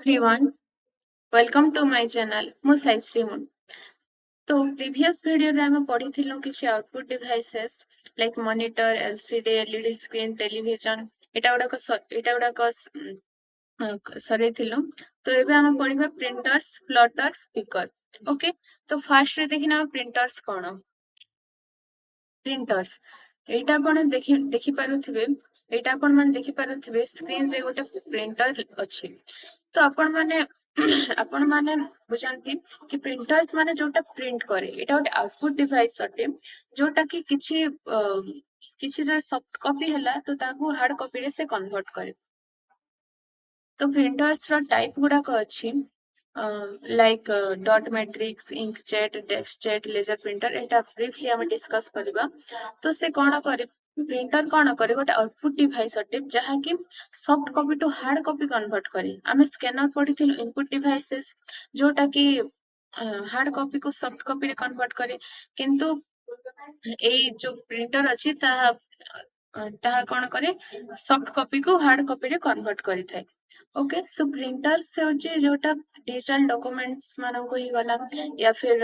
everyone, welcome to my channel ମୁଁ Saishree Moon. तो previous video रे ଆମେ ପଢିଥିଲୁ କିଛି output devices like monitor, LCD, LED screen, television ଏଟା ଗୁଡାକ ସରେଇଥିଲୁ। ତ ଏବେ ଆମେ ପଢିବା printers, plotters, speaker। ଓକେ, ତ ଫାର୍ଷ୍ଟ ରେ ଦେଖିନା printers କଣ? printers ଏଇଟା ଆପଣ ଦେଖି ପାରୁଥିବେ, ଏଇଟା ଆପଣ ମାନେ ଦେଖି ପାରୁଥିବେ ସ୍କ୍ରିନ ରେ ଗୋଟେ ପ୍ରିଣ୍ଟର ଅଛି। ତ ଆପଣ ମାନେ ବୁଝନ୍ତି କି ପ୍ରିଣ୍ଟର୍ସ ମାନେ ଯୋଉଟା ପ୍ରିଣ୍ଟ କରେ, ଏଇଟା ଗୋଟେ ଆଉଟପୁଟ ଡିଭାଇସ ଅଟେ ଯୋଉଟା କି କିଛି ଯୋଉ ସଫ୍ଟ କପି ହେଲା ତ ତାକୁ ହାର୍ଡ କପିରେ ସେ କନଭର୍ଟ କରେ। ତ ପ୍ରିଣ୍ଟର୍ସ ର ଟାଇପ ଗୁଡାକ ଅଛି like dot matrix, inkjet, deskjet, laser printer. ଏଇଟା ବ୍ରିଫଲି ଆମେ ଡିସ୍କସ କରିବା। ତ ସେ କଣ କରେ, ପ୍ରିଣ୍ଟର କଣ କରେ, ଗୋଟେ ଆଉଟପୁଟ ଡିଭାଇସ ଅଟେ ଯାହାକି soft copy to hard copy convert କରେ। ଆମେ ସ୍କାନର ପଢିଥିଲୁ ଇନପୁଟ ଡିଭାଇसेस ଯୋଉଟା କି ହାର୍ଡ କପି କୁ ସଫ୍ଟ କପି ରେ କନଭର୍ଟ କରେ, କିନ୍ତୁ ଏଇ ଯୋଉ ପ୍ରିଣ୍ଟର ଅଛି ତାହା କଣ କରେ, ସଫ୍ଟ କପି କୁ ହାର୍ଡ କପି ରେ କନଭର୍ଟ କରିଥାଏ। ओके, सो प्रिंटर्स होची जोटा डिजिटल डॉक्यूमेंट्स मानको ही गला या फिर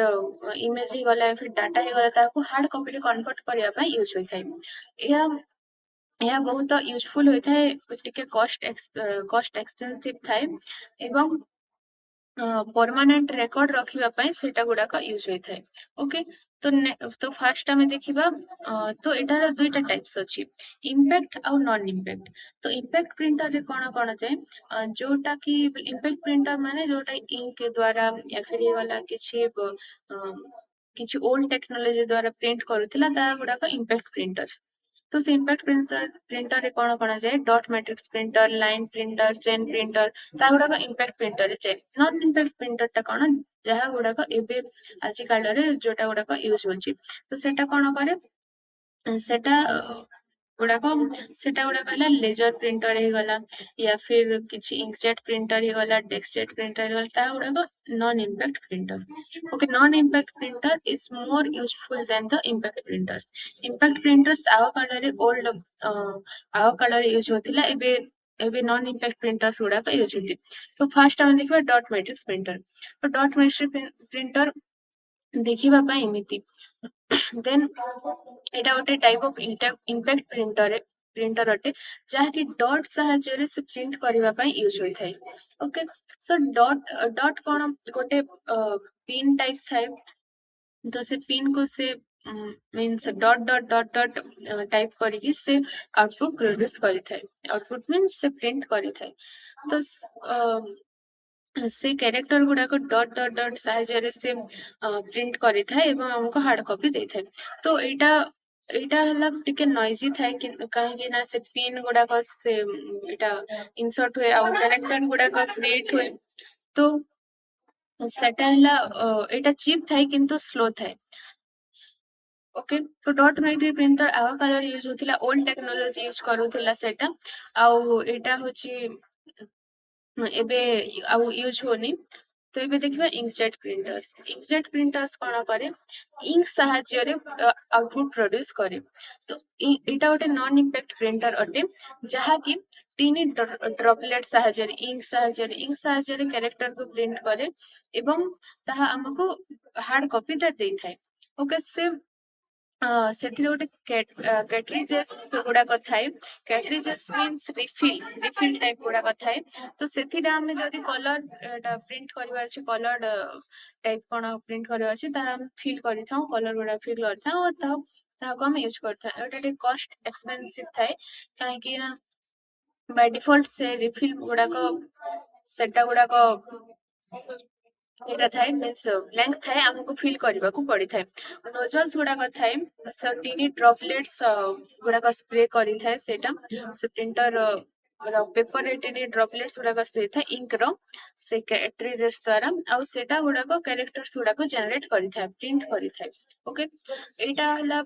इमेज ही गला या फिर डाटा ही गला ताको हार्ड कॉपी रे कन्वर्ट करिया पय यूज होई थाय। यह बहुत यूजफुल होई थाय, टिके कॉस्ट एक्सपेंसिव थाय एवं परमानेंट रेकॉर्ड रखिबा पय सेटा गुडा का यूज होई थाय। ओके, तो फास्ट आमे देखिबा तो एटार दुईटा टाइप्स अछि, इम्पैक्ट और नॉन इम्पैक्ट। तो इम्पैक्ट प्रिंटर रे कोन कोन जाय, जोटा कि इम्पैक्ट प्रिंटर माने जोटा इंक द्वारा या फिर ये वाला किछि ओल्ड टेक्नोलॉजी द्वारा प्रिंट करूथिला ता गुडा का इम्पैक्ट प्रिंटर। तो से इम्पैक्ट प्रिंटर रे कोन जाय, dot matrix printer, line printer, chain printer, ता गुडा का इम्पैक्ट प्रिंटर रे जाय। नॉन इम्पैक्ट प्रिंटर ता कोन, जहा गुडा का एबे आजि काल रे जोटा गुडा का यूज होची, तो सेटा कोन करे, सेटा गुडा कहला लेजर प्रिंटर हे गला या फिर किछि इंकजेट प्रिंटर हे गला, डेस्कजेट प्रिंटर हे गला, ता गुडा का non impact printer. Okay, non impact printer is more useful than the impact printers. Impact printers आग काल रे आग काल रे यूज होथिला, एबे नॉन इम्पैक्ट प्रिंटर्स गुडा का यूज होती। तो फास्ट हम देखबा डॉट मैट्रिक्स प्रिंटर। तो डॉट मैट्रिक्स प्रिंटर देखिबा पय एमिति, देन एटा गोटे टाइप ऑफ इम्पैक्ट प्रिंटर अटे जहा कि डॉट साहाय्य से प्रिंट करबा पय यूज होई थाय। ओके, सो डॉट कोन गोटे पिन टाइप थाय, तो से पिन को से means dot dot dot dot type करिकि से आउटपुट प्रोड्यूस करि थाय। आउटपुट मीन्स से प्रिंट करि थाय। तो से character गुडा co dot dot dot साहाय्य से प्रिंट करि थाय एवं हमको हार्ड कॉपी दे थाय। तो एटा हला टिके नॉइजी थाय कि काहे कि ना से पिन गुडा को से एटा इंसर्ट हुए और कैरेक्टर गुडा को क्रिएट हुए। तो सेटा हला एटा चीप थाय किंतु स्लो थाय। ओके, तो डॉट मैट्रिक्स प्रिंटर आग काल यूज होथिला, ओल्ड टेक्नोलॉजी यूज करूथिला सेटा, आउ एटा होची एबे आउ यूज होनी। तो एबे देखिबा इंकजेट प्रिंटर्स। इंकजेट प्रिंटर्स कोन करे, इंक साहाय्य रे आउटपुट प्रोड्यूस करे। तो एटा गोटे नॉन इम्पैक्ट प्रिंटर अटे जहा कि टीनी ड्रॉपलेट साहाय्य इंक साहाय्य रे कैरेक्टर को प्रिंट करे एवं ताहा हमको हार्ड कॉपी दे थाय। ओके, से ସେଥିରେ ଗୋଟେ cartridges ଗୁଡାକ ଥାଏ। cartridges means refill type ଗୁଡାକ ଥାଏ। ତ ସେଥିରେ ଆମେ ଯଦି କଲର ପ୍ରିଣ୍ଟ କରିବାର ଅଛି, କଲର ଟାଇପ କଣ ପ୍ରିଣ୍ଟ କରିବାର ଅଛି, ତାହା ଆମେ ଫିଲ୍ କରିଥାଉ, କଲର ଗୁଡା ଫିଲ୍ କରିଥାଉ ଓ ତାହାକୁ ଆମେ ୟୁଜ କରିଥାଉ। ଏଇଟା ଟିକେ କଷ୍ଟ ଏକ୍ସପେନ୍ସିଭ ଥାଏ, କାହିଁକି ନା ବାଇ ଡିଫଲ୍ଟ ସେ ରିଫିଲ୍ ଗୁଡାକ ସେଟା ଗୁଡାକ ଏଟା ଥାଏ, मीन्स लेंथ थाए, हमको फिल करबाकू पड़िथाय। नोजल्स गुडाक थाए, सो टीनी ड्रॉपलेट्स गुडाक स्प्रे करिथाय सेटा, से प्रिंटर पेपर रे टीनी ड्रॉपलेट्स गुडाक स्प्रे इंक रो से कैट्रिजेस द्वारा, आ सेटा गुडाक कैरेक्टर्स गुडाक जनरेट करिथाय, प्रिंट करिथाय। ओके, एटा हला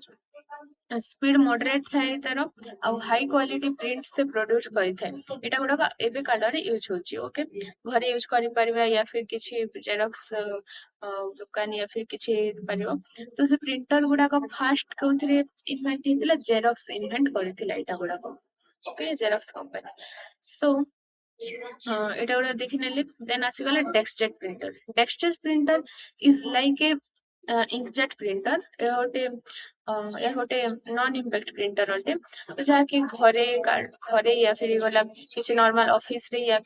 स्पीड मॉडरेट थाए तार, आ हाई क्वालिटी प्रिंट से प्रोड्यूस करिथाय। एटा गुडाक एबे काल रे यूज होची। ओके, घरे यूज करि परिबा या फिर किछि जेरॉक्स दुकान या फिर किछि परिबो। तो से प्रिंटर गुडाक फास्ट कोथरे इन्वेंट हेतिला, जेरॉक्स इन्वेंट करिथिला एटा गुडाक। Okay, Xerox company. सो ଏଇଟା ଗୋଟେ ଦେଖିନେଲେ। ଦେନ୍ ଆସିଗଲା DeskJet printer. DeskJet printer is like a inkjet printer. ଏହା ଗୋଟେ ନନ୍ ଇମ୍ପାକ୍ଟ ପ୍ରିଣ୍ଟର ଅଟେ, ତ ଯାହାକି ଘରେ ୟା ଫିର ଗଲା କିଛି ନର୍ମାଲ ଅଫିସ ରେ ୟା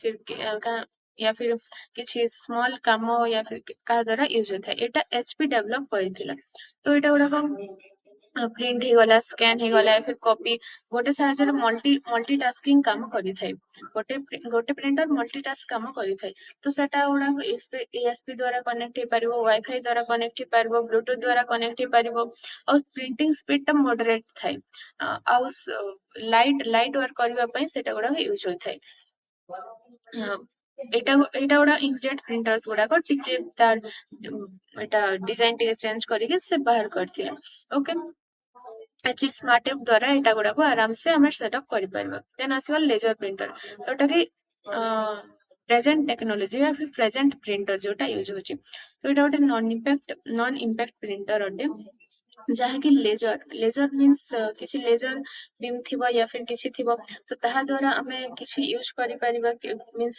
ଫିର କିଛି ସ୍ମଲ୍ କାମ ୟା ଫିର କାହା ଦ୍ୱାରା ୟୁଜ ହୋଇଥାଏ। ଏଇଟା HP ଡେଭଲପ କରିଥିଲା। ତ ଏଇଟା ଗୁଡାକ ପ୍ରିଣ୍ଟ ହେଇଗଲା, ସ୍କାନ ହେଇଗଲା, ଫିର କପି ଗୋଟେ ସାହାଯ୍ୟରେ ମଲ୍ଟିଟାସ୍କିଂ କାମ କରିଥାଏ। ଗୋଟେ ପ୍ରିଣ୍ଟର ମଲ୍ଟିଟାସ୍କ କାମ କରିଥାଏ। ତ ସେଟା ଗୁଡାକ ESP ଦ୍ୱାରା କନେକ୍ଟ ହେଇପାରିବ, ୱାଇଫାଇ ଦ୍ୱାରା କନେକ୍ଟ ହେଇପାରିବ, ବ୍ଲୁଟୁଥ ଦ୍ୱାରା କନେକ୍ଟ ହେଇପାରିବ। ଆଉ ପ୍ରିଣ୍ଟିଂ ସ୍ପିଡ ଟା ମଡରେଟ ଥାଏ। ଆଉ ଲାଇଟ ୱାର୍କ କରିବା ପାଇଁ ସେଟା ଗୁଡାକ ୟୁଜ ହୋଇଥାଏ। ଏଇଟା ଗୁଡା ଇଙ୍କଜେଟ୍ ପ୍ରିଣ୍ଟର୍ସ ଗୁଡାକ ଟିକେ ତାର ଏଇଟା ଡିଜାଇନ ଟିକେ ଚେଞ୍ଜ କରିକି ସେ ବାହାର କରିଥିଲା। ଓକେ, ଚିପ୍ ସ୍ମାର୍ଟ ଟ୍ୟାବ ଦ୍ୱାରା ଏଇଟା ଗୁଡାକୁ ଆରାମସେ ଆମେ ସେଟଅପ୍ କରିପାରିବା। ଦେନ୍ ଆସିଗଲା ଲେଜର ପ୍ରିଣ୍ଟର, ଯୋଉଟା କି ପ୍ରେଜେଣ୍ଟ ଟେକ୍ନୋଲୋଜି ୟା ଫିର ପ୍ରେଜେଣ୍ଟ ପ୍ରିଣ୍ଟର ଯୋଉଟା ୟୁଜ ହଉଛି। ତ ଏଇଟା ଗୋଟେ ନନ୍ ଇମ୍ପାକ୍ଟ ପ୍ରିଣ୍ଟର ଅଟେ, ଯାହାକି ଲେଜର ମିନ୍ସ କିଛି ଲେଜର ବିମ୍ ଥିବ ୟା ଫିର କିଛି ଥିବ, ତ ତାହା ଦ୍ୱାରା ଆମେ କିଛି ୟୁଜ କରିପାରିବା। ମିନ୍ସ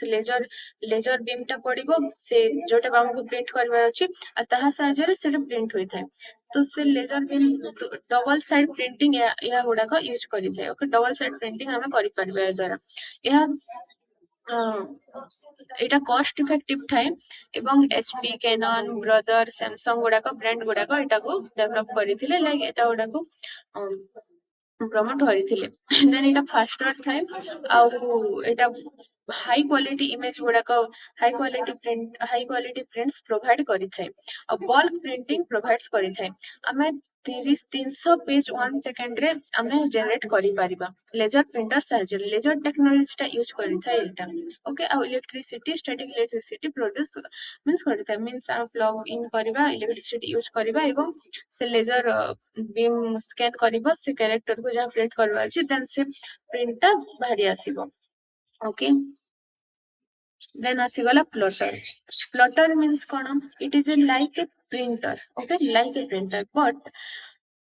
ଲେଜର ବିମ୍ ଟା ପଡିବ, ସେ ଯୋଉଟା ଆମକୁ ପ୍ରିଣ୍ଟ କରିବାର ଅଛି, ଆଉ ତାହା ସାହାଯ୍ୟରେ ସେଟା ପ୍ରିଣ୍ଟ ହୋଇଥାଏ। ତ ସେ laser beam double side printing ଏହା ଗୁଡାକ ୟୁଜ କରିଥାଏ। ଓକେ, ଡବଲ ସାଇଡ ପ୍ରିଣ୍ଟିଂ ଆମେ କରିପାରିବା ଏହା ଦ୍ୱାରା। ଏହା ଏଇଟା କଷ୍ଟ ଇଫେକ୍ଟିଭ ଥାଏ ଏବଂ HP, Canon, ବ୍ରଦର, Samsung ଗୁଡାକ ବ୍ରାଣ୍ଡ ଗୁଡାକ ଏଟାକୁ ଡେଭଲପ କରିଥିଲେ। ଲାଇକ ଏଟା ଗୁଡାକୁ ପ୍ରମୋଟ କରିଥିଲେ। ଦେନ୍ ଏଇଟା ଫାଷ୍ଟର ଥାଏ, ଆଉ ଏଇଟା ହାଇ କ୍ୱାଲିଟି ଇମେଜ ଗୁଡାକ ହାଇ କ୍ୱାଲିଟି ପ୍ରିଣ୍ଟସ ପ୍ରୋଭାଇଡ କରିଥାଏ। ଆଉ ବଲ୍କ ପ୍ରିଣ୍ଟିଂ ପ୍ରୋଭାଇଡ କରିଥାଏ। ଆମେ 300 ପେଜ 1 ସେକେଣ୍ଡରେ ଆମେ ଜେନେରେଟ କରିପାରିବା ଲେଜର ପ୍ରିଣ୍ଟର ସାହାଯ୍ୟରେ। ଲେଜର ଟେକ୍ନୋଲୋଜି ଟା ୟୁଜ କରିଥାଏ ଏଇଟା। ଓକେ, ଆଉ ଷ୍ଟାଟିକ ଇଲେକ୍ଟ୍ରିସିଟି ପ୍ରୋଡ୍ୟୁସ କରିଥାଏ। ମିନ୍ସ ଆମେ ପ୍ଲଗ ଇନ୍ କରିବା, ଇଲେକ୍ଟ୍ରିସିଟି ୟୁଜ କରିବା ଏବଂ ସେ ଲେଜର ବିମ୍ ସ୍କାନ କରିବ, ସେ କ୍ୟାରେକ୍ଟରକୁ ଯାହା ପ୍ରିଣ୍ଟ କରିବାର ଅଛି, ଦେନ୍ ସେ ପ୍ରିଣ୍ଟ ଟା ବାହାରି ଆସିବ। ଓକେ, ଦେନ୍ ଆସିଗଲା ପ୍ଲଟର। ପ୍ଲଟର ମିନ୍ସ କଣ? It is like a printer. Okay, like a printer, but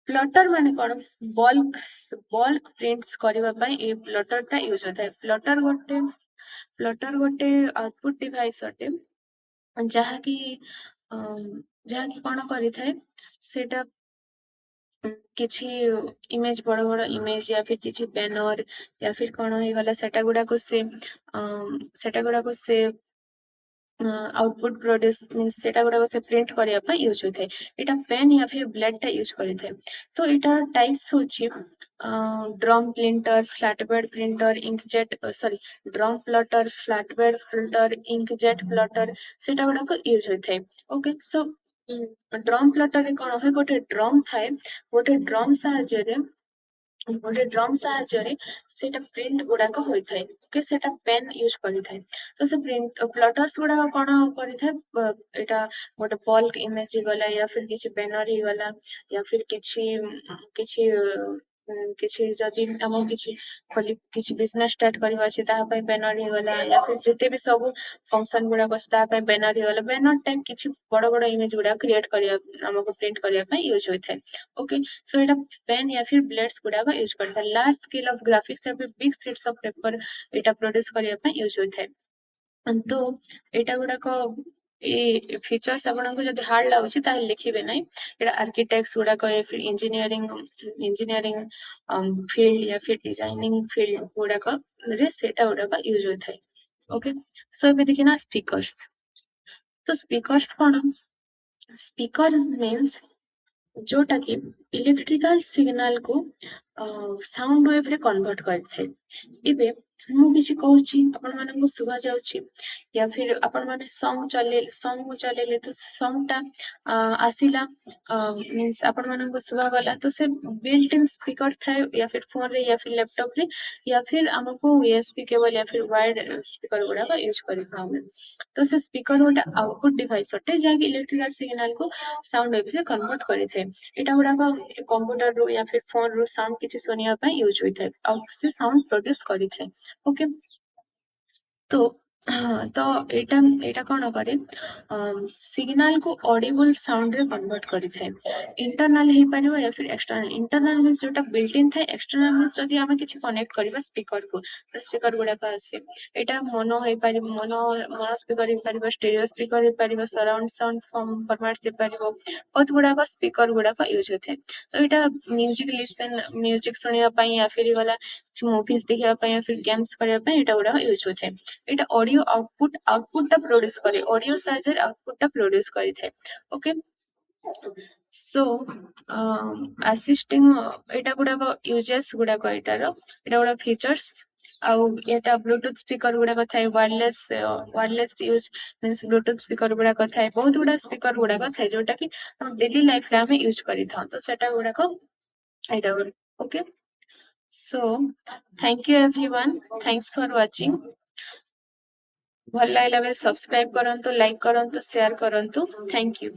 plotter ମାନେ କଣ? ବଲ୍କ ପ୍ରିଣ୍ଟସ କରିବା ପାଇଁ ଏଇ ପ୍ଲଟର ଟା ୟୁଜ ହୋଇଥାଏ। ପ୍ଲଟର ଗୋଟେ ଆଉଟପୁଟ ଡିଭାଇସ ଅଟେ, ଯାହାକି ଯାହାକି କଣ କରିଥାଏ, ସେଟା କିଛି ଇମେଜ, ବଡ ବଡ ଇମେଜ ୟା ଫିର କିଛି ବ୍ୟାନର ୟା ଫିର କଣ ହେଇଗଲା, ସେଟା ଗୁଡାକୁ ସେ ଆଉଟପୁଟ ପ୍ରୋଡ୍ୟୁସ ମିନ୍ସ ସେଟା ଗୁଡାକ ସେ ପ୍ରିଣ୍ଟ କରିବା ପାଇଁ ୟୁଜ ହୋଇଥାଏ। ଏଇଟା ପେନ୍ ୟା ଫିର ବ୍ଲେଡ ଟା ୟୁଜ କରିଥାଏ। ତ ଏଇଟାର ଟାଇପ୍ସ ହଉଛି drum printer, flatbed printer, drum plotter, flatbed printer, inkjet plotter, ସେଟା ଗୁଡାକ ୟୁଜ ହୋଇଥାଏ। ଓକେ, ସୋ ଡ୍ରମ୍ ପ୍ଲଟରରେ କଣ ହୁଏ? ଗୋଟେ ଡ୍ରମ୍ ସାହାଯ୍ୟରେ ସେଟା ପ୍ରିଣ୍ଟ ଗୁଡାକ ହୋଇଥାଏ। ଓକେ, ସେଟା ପେନ୍ ୟୁଜ କରିଥାଏ। ତ ସେ ପ୍ଲଟର୍ସ ଗୁଡାକ କଣ କରିଥାଏ? ଏଇଟା ଗୋଟେ ବଲ୍କ ଇମେଜ ହେଇଗଲା ୟା ଫିର କିଛି ବ୍ୟାନର ହେଇଗଲା ୟା ଫିର କିଛି ଯଦି ଆମକୁ କିଛି ବିଜନେସ ଷ୍ଟାର୍ଟ କରିବା ଅଛି, ତାହା ପାଇଁ ବ୍ୟାନର ହେଇଗଲା, ୟା ଫିର ଯେତେ ବି ସବୁ ଫଙ୍କସନ ଗୁଡାକ ଅଛି ତାହା ପାଇଁ ବ୍ୟାନର ହେଇଗଲା। ବ୍ୟାନର ଟାଇପ କିଛି ବଡ ବଡ ଇମେଜ ଗୁଡାକ କ୍ରିଏଟ କରିବା, ଆମକୁ ପ୍ରିଣ୍ଟ କରିବା ପାଇଁ ୟୁଜ ହୋଇଥାଏ। ଓକେ, ସୋ ଏଇଟା ପେନ୍ ୟା ଫିର ବ୍ଲେଡ୍ସ ଗୁଡାକ ୟୁଜ କରିଥାଏ। ଲାର୍ଜ ସ୍କେଲ ଅଫ ଗ୍ରାଫିକ୍ସ ୟା ଫିର ବିଗ ସିଟ୍ସ ଅଫ ପେପର ଏଇଟା ପ୍ରୋଡ୍ୟୁସ କରିବା ପାଇଁ ୟୁଜ ହୋଇଥାଏ। ତ ଏଇଟା ଗୁଡାକ ଏଇ ଫିଚର୍ସ ଆପଣଙ୍କୁ ଯଦି ହାର୍ଡ ଲାଗୁଛି ତାହେଲେ ଲେଖିବେ ନାହିଁ। ଏଇଟା ଆର୍କିଟେକ୍ଟ ଗୁଡାକ ଇଞ୍ଜିନିୟରିଂ ଫିଲ୍ଡ ୟା ଫିର ଡିଜାଇନିଂ ଫିଲ୍ଡ ଗୁଡାକରେ ସେଟା ଗୁଡାକ ୟୁଜ ହୋଇଥାଏ। ଓକେ, ସୋ ଏବେ ଦେଖିନା ସ୍ପିକର୍ସ। ତ ସ୍ପିକର୍ସ କଣ? ସ୍ପିକର ମିନ୍ସ ଯୋଉଟା କି ଇଲେକ୍ଟ୍ରିକାଲ ସିଗ୍ନାଲ କୁ ସାଉଣ୍ଡ ୱେଭ ରେ କନଭର୍ଟ କରିଥାଏ। ଏବେ ମୁଁ କିଛି କହୁଛି, ଆପଣ ମାନଙ୍କୁ ଶୁଭା ଯାଉଛି, ୟା ଫିର ଆପଣ ମାନେ ସଙ୍ଗ ଚଲେଇଲେ ତ ସଙ୍ଗ ଟା ଆସିଲା, ମିନ୍ସ ଆପଣ ମାନଙ୍କୁ ଶୁଭାଗଲା, ତ ସେ ବିଲ୍ଟ ଇନ୍ ସ୍ପିକର ଥାଏ ୟା ଫିର ଫୋନ ରେ ୟା ଫିର ଲ୍ୟାପଟପ ରେ ୟା ଫିର ଆମକୁ USB କେବଲ ୟା ଫିର ୱାର୍ଡ ସ୍ପିକର ଗୁଡାକ ୟୁଜ କରିଥାଉ ଆମେ। ତ ସେ ସ୍ପିକର ଗୋଟେ ଆଉଟପୁଟ ଡିଭାଇସ ଅଟେ, ଯାହାକି ଇଲେକ୍ଟ୍ରିକାଲ ସିଗ୍ନାଲ କୁ ସାଉଣ୍ଡ ୱେଭ ରେ କନଭର୍ଟ କରିଥାଏ। ଏଇଟା ଗୁଡାକ କମ୍ପ୍ୟୁଟର ରୁ ୟା ଫିର ଫୋନ ରୁ ସାଉଣ୍ଡ କିଛି ଶୁଣିବା ପାଇଁ ୟୁଜ ହୋଇଥାଏ, ଆଉ ସେ ସାଉଣ୍ଡ ପ୍ରଡ୍ୟୁସ କରିଥାଏ। ଓକେ, ତ हाँ, तो एटा एटा कौन करे सिग्नल को ऑडिबल साउंड रे कन्वर्ट करि थाए इंटरनल हे परिबो या फिर एक्सटर्नल इंटरनल मींस जोटा बिल्ट इन थाए एक्सटर्नल मींस जदि आमे किछि कनेक्ट करबा स्पीकर को तो स्पीकर गुडा का आसे एटा मोनो हे परिबो मोनो स्पीकर हे परिबो स्टीरियो स्पीकर हे परिबो सराउंड साउंड फॉर्मेट से परिबो बहुत गुडा का स्पीकर गुडा का यूज होथे तो एटा म्यूजिक लिसन म्यूजिक सुनिया पई या फिर वाला मूवीज देखिया पई या फिर गेम्स करिया पई एटा गुडा यूज होथे এটা অডিও আউটপুটটা প্রডিউস করে অডিও সাইজের আউটপুটটা প্রডিউস କରିଥାଏ ଓକେ সো ଆସିଷ୍ଟିଂ ଏଇଟା ଗୁଡାକ ୟୁଜେସ୍ ଗୁଡାକ ଏଇଟାର ଏଇଟା ଗୁଡା ଫିଚର୍ସ ଆଉ ଏଟା ବ୍ଲୁଟୁଥ ସ୍ପିକର ଗୁଡାକ ଥାଏ wireless use means Bluetooth speaker ଗୁଡାକ ଥାଏ ବହୁତ ଗୁଡା ସ୍ପିକର ଗୁଡାକ ଥାଏ ଯୋଉଟା କି ଆମ ଡେଲି ଲାଇଫରେ ଆମେ ୟୁଜ କରିଥାଉ ତ ସେଟା ଗୁଡାକ ଏଇଟା okay so thank you everyone thanks for watching ଭଲ ଲାଗିଲା ବେଲେ ସବସ୍କ୍ରାଇବ କରନ୍ତୁ ଲାଇକ୍ କରନ୍ତୁ ସେୟାର କରନ୍ତୁ ଥ୍ୟାଙ୍କ ୟୁ